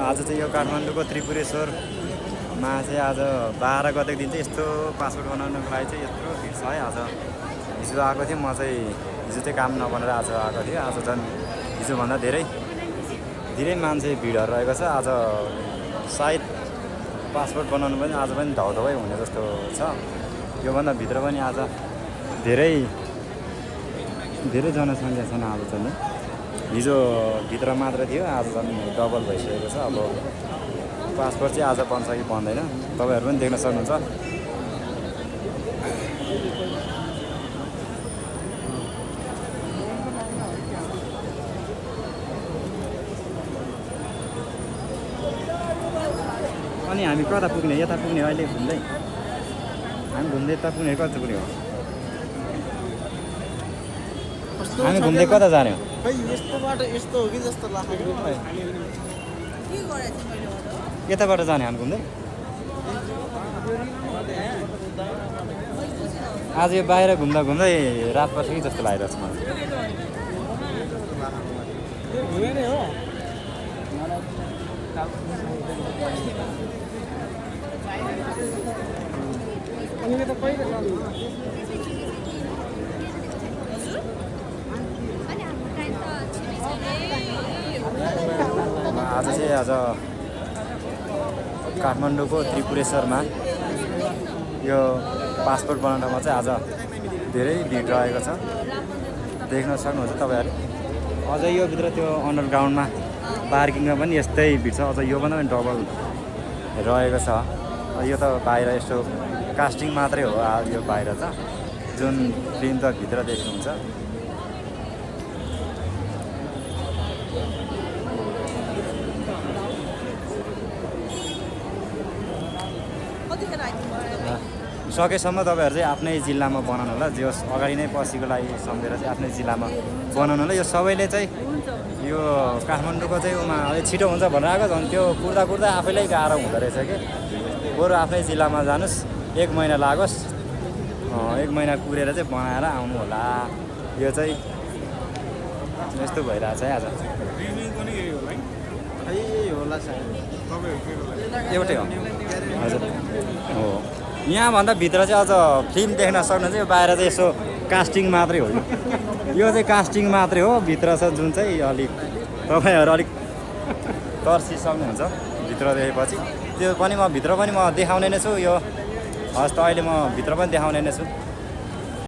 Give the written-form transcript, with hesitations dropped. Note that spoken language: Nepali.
आज चाहिँ यो काठमाडौँको त्रिपुरेश्वरमा चाहिँ आज 12 गतेको दिन चाहिँ यस्तो पासपोर्ट बनाउनको लागि चाहिँ यत्रो भिड छ है। आज हिजो आएको थिएँ म चाहिँ, हिजो चाहिँ काम नबनेर आज आएको थिएँ। आज झन् हिजोभन्दा धेरै मान्छे भिडहरू रहेको छ। आज सायद पासपोर्ट बनाउनु पनि आज पनि धौधौै हुने जस्तो छ। योभन्दा भित्र पनि आज धेरै जनसङ्ख्या छन्। आज चाहिँ हिजो भित्र मात्र थियो, आज झन् डबल भइसकेको छ। अब पासपोर्ट चाहिँ आज बन्छ कि बन्दैन तपाईँहरू पनि देख्न सक्नुहुन्छ। अनि हामी कता पुग्ने? यता पुग्ने अहिले घुम्दै, हामी घुम्दै यता पुग्ने कता पुग्ने हो? हामी घुम्दै कता जाने हो? यस्तो बाटो यस्तो हो कि जस्तो लाग्यो। यताबाट जाने हामी घुम्दै। आज यो बाहिर घुम्दा घुम्दै रात पर्छ कि जस्तो लागिरहेको छ मलाई। आज चाहिँ आज काठमाडौँको त्रिपुरेश्वरमा यो पासपोर्ट बनाउनमा चाहिँ आज धेरै भिड रहेको छ, देख्न सक्नुहुन्छ तपाईँहरू। अझ यो भित्र त्यो अन्डरग्राउन्डमा पार्किङमा पनि यस्तै भिड छ। अझ योभन्दा पनि डबल रहेको छ। यो त बाहिर यसो कास्टिङ मात्रै हो। यो बाहिर छ, जुन फिल्म त भित्र देख्नुहुन्छ। सकेसम्म तपाईँहरू चाहिँ आफ्नै जिल्लामा बनाउनु होला। जे होस् अगाडि नै पसिको लागि सम्झेर चाहिँ आफ्नै जिल्लामा बनाउनु होला। यो सबैले चाहिँ यो काठमाडौँको चाहिँ अलिक छिटो हुन्छ भनेर आएको, झन् त्यो कुर्दा आफैलाई गाह्रो हुँदो रहेछ कि। बरु आफ्नै जिल्लामा जानुहोस्, 1 महिना लागोस्, 1 महिना कुरेर चाहिँ बनाएर आउनु होला। यो चाहिँ यस्तो भइरहेछ है आज। एउटै हो हजुर हो। यहाँभन्दा भित्र चाहिँ अझ फिल्म देख्न सक्नुहुन्छ। यो बाहिर चाहिँ यसो कास्टिङ मात्रै हो। यो चाहिँ कास्टिङ मात्रै हो। भित्र छ जुन चाहिँ अलिक तपाईँहरू अलिक तर्सिसक्नुहुन्छ भित्र देखेपछि। त्यो पनि म भित्र पनि म देखाउने नै छु। यो हस् त अहिले म भित्र पनि देखाउने नै छु।